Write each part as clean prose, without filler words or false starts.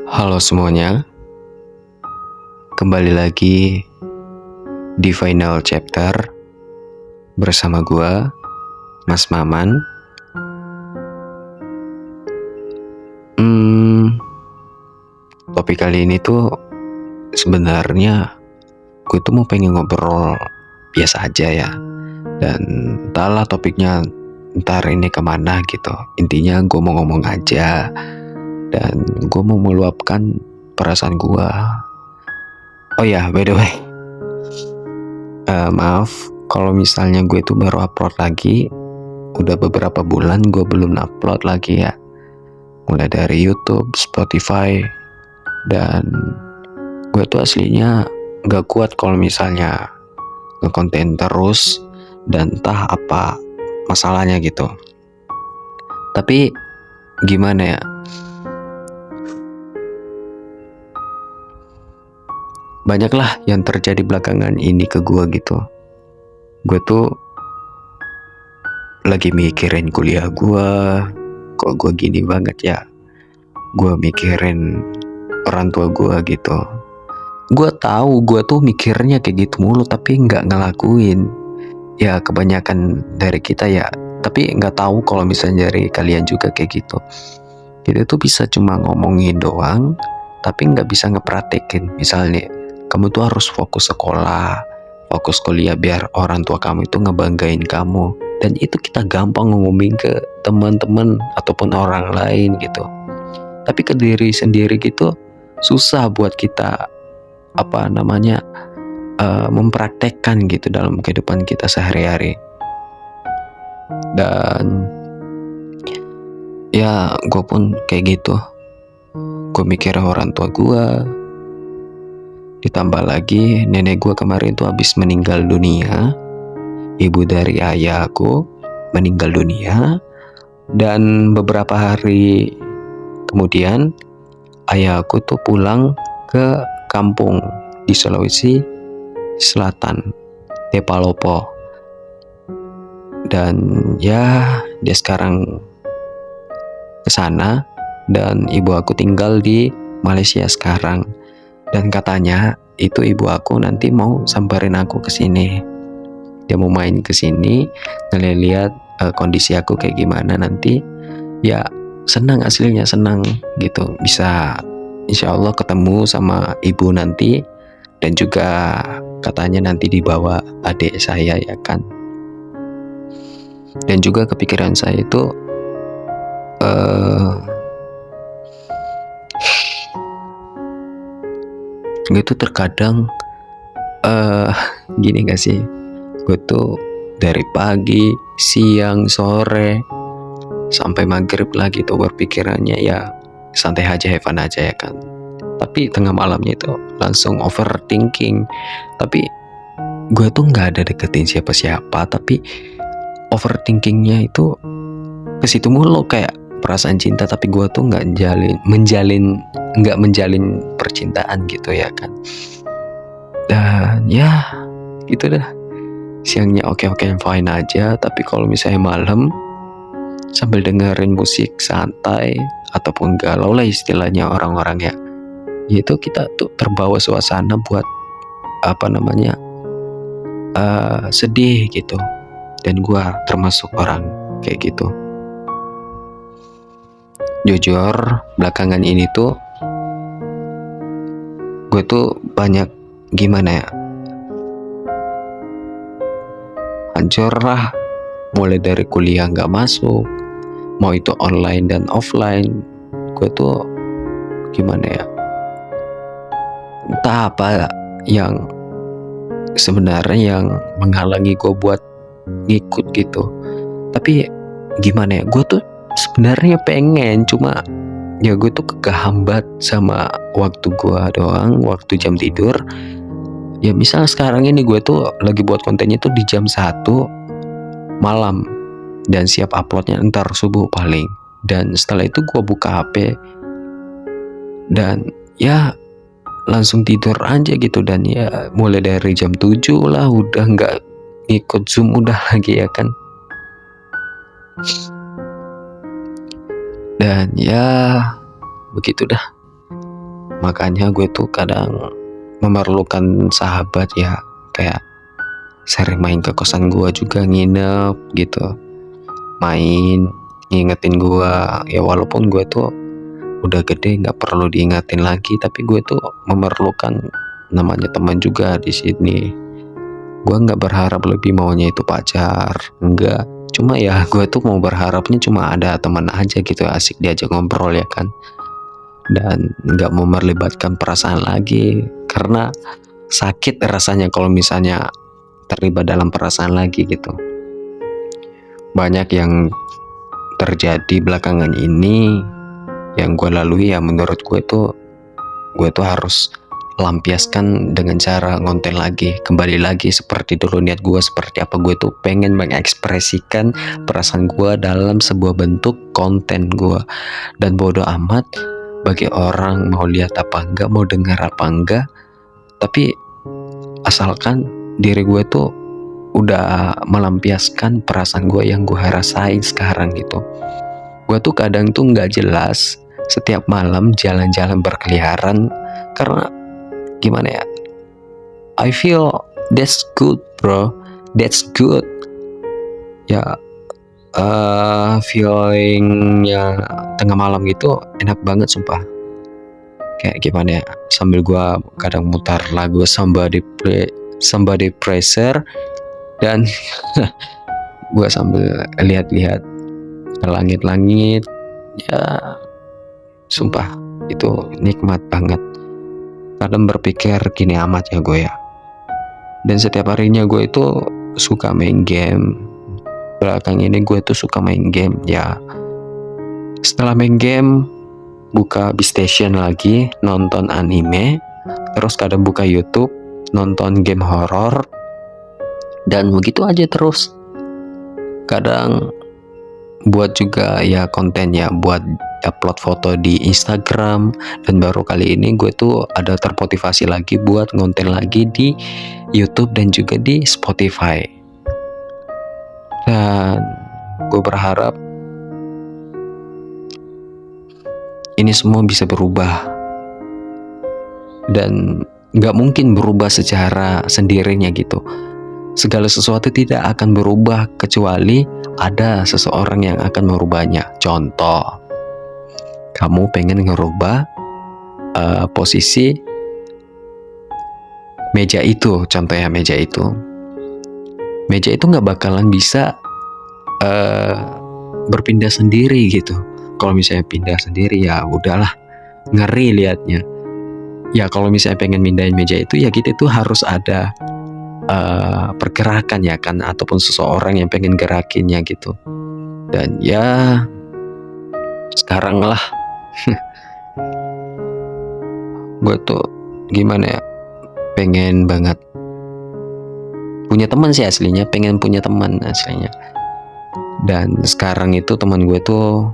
Halo semuanya, kembali lagi di final chapter bersama gua, Mas Maman. Topik kali ini tuh sebenarnya gue tuh mau pengen ngobrol biasa aja ya. Dan entahlah topiknya ntar ini kemana gitu. Intinya gue mau ngomong aja dan gue mau meluapkan perasaan gue. Oh ya, by the way, maaf kalau misalnya gue tuh baru upload lagi. Udah beberapa bulan gue belum upload lagi ya. Mulai dari YouTube, Spotify, dan gue tuh aslinya gak kuat kalau misalnya ngekonten terus dan entah apa masalahnya gitu. Tapi gimana ya, banyaklah yang terjadi belakangan ini ke gue gitu. Gue tuh lagi mikirin kuliah gue. Kok gue gini banget ya. Gue mikirin orang tua gue gitu. Gue tahu gue tuh mikirnya kayak gitu mulu tapi nggak ngelakuin. Ya kebanyakan dari kita ya. Tapi nggak tahu kalau misalnya dari kalian juga kayak gitu. Kita tuh bisa cuma ngomongin doang, tapi nggak bisa ngepraktekin. Misalnya, kamu tuh harus fokus sekolah, fokus kuliah biar orang tua kamu itu ngebanggain kamu. Dan itu kita gampang ngomongin ke teman-teman ataupun orang lain gitu. Tapi ke diri sendiri gitu susah buat kita mempraktekkan gitu dalam kehidupan kita sehari-hari. Dan ya gue pun kayak gitu. Gue mikir orang tua gue, ditambah lagi nenek gue kemarin tuh habis meninggal dunia. Ibu dari ayahku meninggal dunia. Dan beberapa hari kemudian ayahku tuh pulang ke kampung di Sulawesi Selatan, Tepalopo. Dan ya dia sekarang ke sana dan ibu aku tinggal di Malaysia sekarang. Dan katanya itu ibu aku nanti mau samperin aku ke sini. Dia mau main ke sini, ngeliat kondisi aku kayak gimana nanti. Ya senang, aslinya senang gitu. Bisa insya Allah ketemu sama ibu nanti. Dan juga katanya nanti dibawa adik saya ya kan. Dan juga kepikiran saya itu gitu terkadang gini gak sih, gue tuh dari pagi, siang, sore sampai maghrib lagi tuh berpikirannya ya santai aja, have fun aja ya kan. Tapi tengah malamnya itu langsung overthinking. Tapi gue tuh nggak ada deketin siapa-siapa, tapi overthinkingnya itu ke situ mulu, kayak perasaan cinta tapi gue tuh nggak menjalin percintaan gitu ya kan. Dan ya gitu dah, siangnya oke fine aja, tapi kalau misalnya malam sambil dengerin musik santai ataupun galau lah istilahnya orang-orang ya, itu kita tuh terbawa suasana buat sedih gitu. Dan gue termasuk orang kayak gitu. Jujur belakangan ini tuh gue tuh banyak gimana ya, hancur lah. Mulai dari kuliah gak masuk, mau itu online dan offline. Gue tuh gimana ya, entah apa yang sebenarnya yang menghalangi gue buat ngikut gitu. Tapi gimana ya, gue tuh sebenarnya pengen, cuma ya gue tuh kehambat sama waktu gue doang, waktu jam tidur. Ya misal sekarang ini gue tuh lagi buat kontennya tuh di jam 1 malam dan siap uploadnya ntar subuh paling. Dan setelah itu gue buka HP dan ya langsung tidur aja gitu. Dan ya mulai dari jam 7 lah udah nggak ikut Zoom udah lagi ya kan. Dan ya begitu dah. Makanya gue tuh kadang memerlukan sahabat ya, kayak sering main ke kosan gue juga, nginep gitu, main ngingetin gue ya, walaupun gue tuh udah gede nggak perlu diingatin lagi, tapi gue tuh memerlukan namanya teman juga di sini. Gue nggak berharap lebih maunya itu pacar, enggak, cuma ya gue tuh mau berharapnya cuma ada teman aja gitu, asik diajak ngobrol ya kan, dan nggak mau melibatkan perasaan lagi, karena sakit rasanya kalau misalnya terlibat dalam perasaan lagi gitu. Banyak yang terjadi belakangan ini yang gue lalui ya, menurut gue tuh harus lampiaskan dengan cara ngonten lagi, kembali lagi seperti dulu. Niat gue seperti apa, gue tuh pengen mengekspresikan perasaan gue dalam sebuah bentuk konten gue, dan bodoh amat bagi orang mau lihat apa enggak, mau dengar apa enggak, tapi asalkan diri gue tuh udah melampiaskan perasaan gue yang gue rasain sekarang gitu. Gue tuh kadang tuh nggak jelas setiap malam jalan-jalan berkeliaran, karena gimana ya, I feel that's good bro, that's good ya. Feelingnya tengah malam gitu enak banget sumpah. Kayak gimana ya, sambil gua kadang mutar lagu somebody pressure, dan gua sambil lihat-lihat ke langit-langit ya, sumpah itu nikmat banget. Kadang berpikir gini amat ya gue ya, dan setiap harinya gue itu suka main game. Belakang ini gue tuh suka main game ya. Setelah main game, buka Station lagi, nonton anime, terus kadang buka YouTube, nonton game horor, dan begitu aja terus. Kadang buat juga ya konten ya, buat upload foto di Instagram, dan baru kali ini gue tuh ada termotivasi lagi buat ngonten lagi di YouTube dan juga di Spotify. Dan gue berharap ini semua bisa berubah, dan nggak mungkin berubah secara sendirinya gitu. Segala sesuatu tidak akan berubah kecuali ada seseorang yang akan merubahnya. Contoh, kamu pengen ngerubah posisi meja itu, contohnya meja itu nggak bakalan bisa berpindah sendiri gitu. Kalau misalnya pindah sendiri ya udahlah, ngeri liatnya. Ya kalau misalnya pengen mindahin meja itu ya gitu, itu harus ada pergerakan ya kan, ataupun seseorang yang pengen gerakinnya gitu. Dan ya sekarang lah gue tuh gimana ya, pengen banget punya teman sih aslinya, pengen punya teman aslinya. Dan sekarang itu teman gue tuh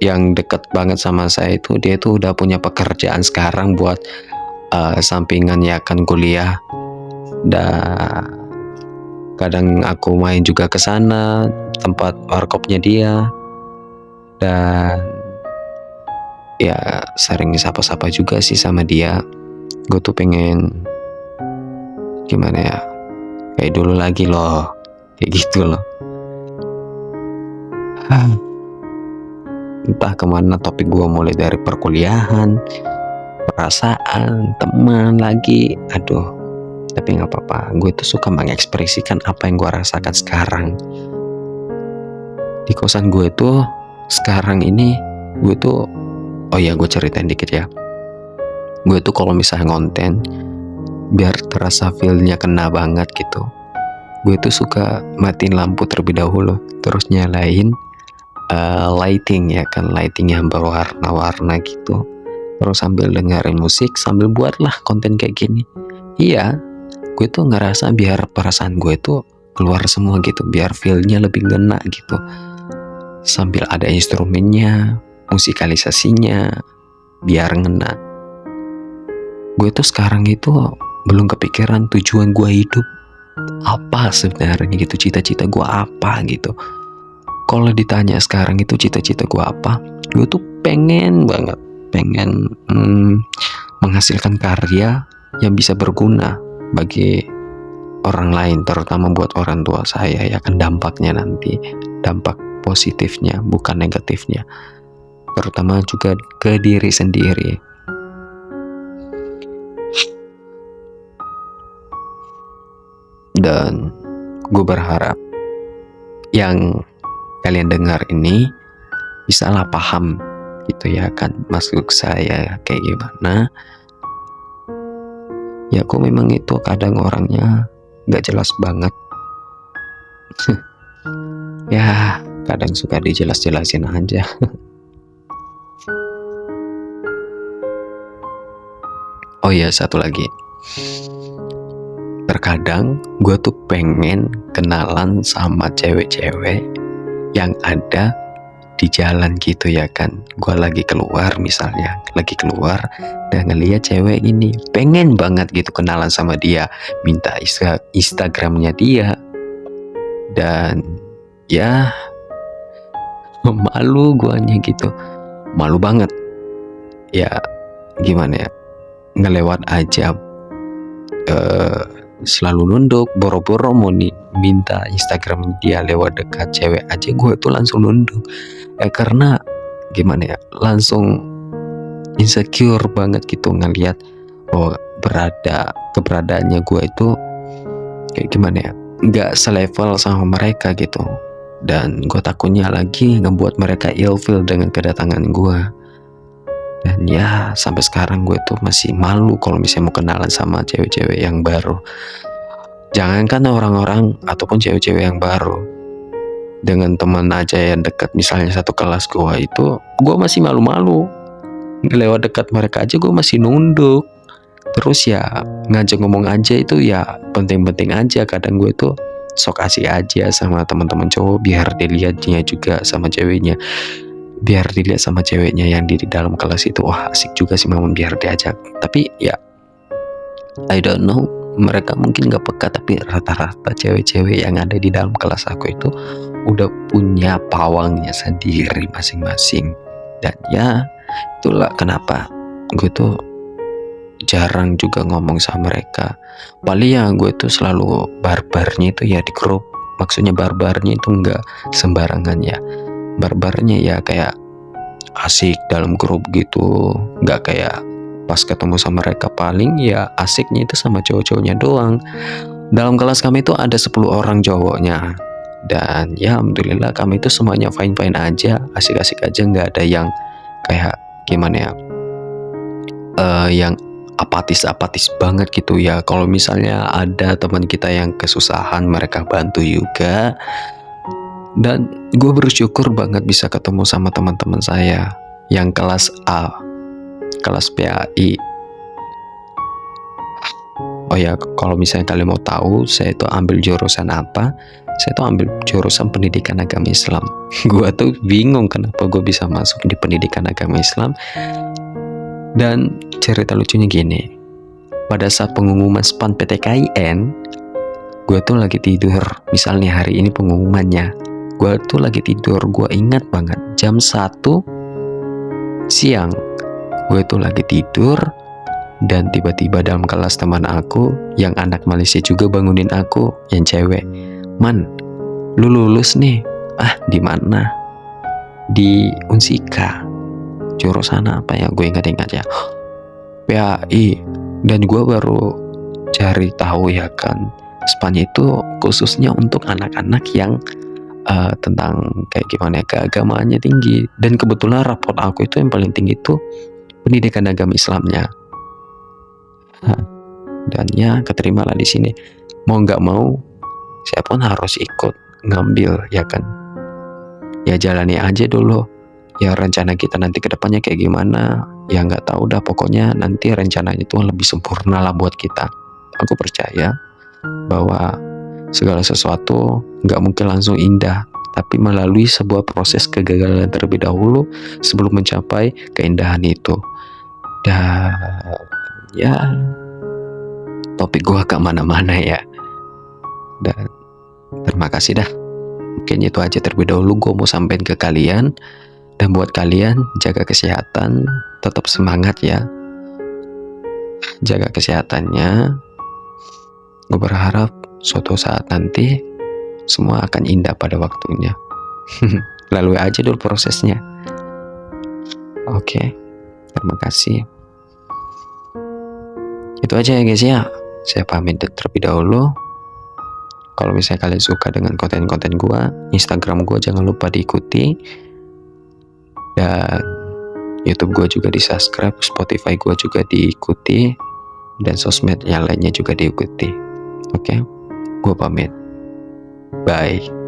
yang deket banget sama saya itu, dia tuh udah punya pekerjaan sekarang buat sampingan ya kan, kuliah. Dan kadang aku main juga ke sana, tempat warkopnya dia, dan ya sering sapa-sapa juga sih sama dia. Gue tuh pengen gimana ya, kayak dulu lagi loh, kayak gitu loh. Entah kemana topik gue, mulai dari perkuliahan, perasaan, teman lagi, aduh. Tapi nggak apa-apa, gue tuh suka mengekspresikan apa yang gue rasakan sekarang. Di kosan gue tuh sekarang ini, gue tuh, oh ya gue ceritain dikit ya. Gue tuh kalau misalnya ngonten, biar terasa feelnya kena banget gitu, gue tuh suka matiin lampu terlebih dahulu, terus nyalain lighting ya kan, lighting yang berwarna-warna gitu, terus sambil dengerin musik, sambil buatlah konten kayak gini. Iya, gue tuh ngerasa biar perasaan gue tuh keluar semua gitu, biar feelnya lebih ngena gitu, sambil ada instrumennya, musikalisasinya, biar ngena. Gue tuh sekarang itu belum kepikiran tujuan gue hidup apa sebenarnya gitu, cita-cita gue apa gitu. Kalau ditanya sekarang itu cita-cita gue apa, gue tuh pengen banget, pengen menghasilkan karya yang bisa berguna bagi orang lain, terutama buat orang tua saya ya kan, dampaknya nanti, dampak positifnya bukan negatifnya, terutama juga ke diri sendiri. Dan gue berharap yang kalian dengar ini bisalah paham gitu ya kan, maksud saya kayak gimana. Ya aku memang itu kadang orangnya gak jelas banget. Ya kadang suka dijelas-jelasin aja. Oh iya, satu lagi, terkadang gue tuh pengen kenalan sama cewek-cewek yang ada di jalan gitu ya kan. Gue lagi keluar misalnya, lagi keluar dan ngeliat cewek ini, pengen banget gitu kenalan sama dia, minta Instagramnya dia. Dan ya malu guanya gitu, malu banget. Ya gimana ya, ngelewat aja, selalu nunduk, boro-boro mau minta Instagram dia lewat dekat cewek aja gue tuh langsung nunduk. Karena gimana ya, langsung insecure banget gitu ngelihat keberadaannya gue itu kayak gimana ya, nggak selevel sama mereka gitu. Dan gue takutnya lagi ngebuat mereka ilfeel dengan kedatangan gue. Dan ya sampai sekarang gue tuh masih malu kalau misalnya mau kenalan sama cewek-cewek yang baru. Jangankan orang-orang ataupun cewek-cewek yang baru, dengan teman aja yang dekat, misalnya satu kelas gue itu, gue masih malu-malu. Lewat dekat mereka aja gue masih nunduk. Terus ya ngajak ngomong aja itu ya penting-penting aja. Kadang gue tuh sok asik aja sama teman-teman cowok biar dilihatnya juga sama ceweknya. Biar dilihat sama ceweknya yang di dalam kelas itu, wah asik juga sih Mamun, biar diajak. Tapi ya I don't know, mereka mungkin gak peka, tapi rata-rata cewek-cewek yang ada di dalam kelas aku itu udah punya pawangnya sendiri masing-masing. Dan ya itulah kenapa gue tuh jarang juga ngomong sama mereka. Paling ya gue tuh selalu barbarnya itu ya di grup. Maksudnya barbarnya itu enggak sembarangan ya, barbarnya ya kayak asik dalam grup gitu, nggak kayak pas ketemu sama mereka. Paling ya asiknya itu sama cowok-cowoknya doang. Dalam kelas kami itu ada 10 orang cowoknya, dan ya alhamdulillah kami itu semuanya fine-fine aja, asik-asik aja, nggak ada yang kayak gimana ya, yang apatis banget gitu ya. Kalau misalnya ada teman kita yang kesusahan, mereka bantu juga. Dan gue bersyukur banget bisa ketemu sama teman-teman saya yang kelas A, kelas PAI. Oh ya, kalau misalnya kalian mau tahu saya itu ambil jurusan apa, saya tuh ambil jurusan pendidikan agama Islam. Gue tuh bingung kenapa gue bisa masuk di pendidikan agama Islam. Dan cerita lucunya gini, pada saat pengumuman SPAN PTKIN, gue tuh lagi tidur. Misalnya hari ini pengumumannya, gue tuh lagi tidur. Gue ingat banget jam 1 siang gue tuh lagi tidur, dan tiba-tiba dalam kelas teman aku yang anak Malaysia juga bangunin aku, yang cewek, "Man, lu lulus nih." "Ah, di mana?" "Di Unsika." "Jurusan apa ya?" Gue ingat ya, PAI. Dan gue baru cari tahu ya kan, SPAN itu khususnya untuk anak-anak yang tentang kayak gimana ya, keagamaannya tinggi. Dan kebetulan raport aku itu yang paling tinggi itu pendidikan agama Islamnya. Dan ya keterima lah di sini. Mau nggak mau saya pun harus ikut ngambil ya kan. Ya jalani aja dulu. Ya rencana kita nanti kedepannya kayak gimana, ya nggak tahu dah. Pokoknya nanti rencananya itu lebih sempurna lah buat kita. Aku percaya bahwa segala sesuatu nggak mungkin langsung indah, tapi melalui sebuah proses kegagalan terlebih dahulu sebelum mencapai keindahan itu. Dan ya topik gua ke mana-mana ya. Dan terima kasih dah. Mungkin itu aja terlebih dahulu gue mau sampaikan ke kalian. Dan buat kalian, jaga kesehatan, tetap semangat ya. jaga kesehatannya. Gue berharap suatu saat nanti semua akan indah pada waktunya. Lalui aja dulu prosesnya. Oke, terima kasih. Itu aja ya guys ya. Saya pamit terlebih dahulu. Kalau misalnya kalian suka dengan konten-konten gua, Instagram gua jangan lupa diikuti. Dan YouTube gua juga di-subscribe, Spotify gua juga diikuti, dan sosmed yang lainnya juga diikuti. Oke, gua pamit. Bye.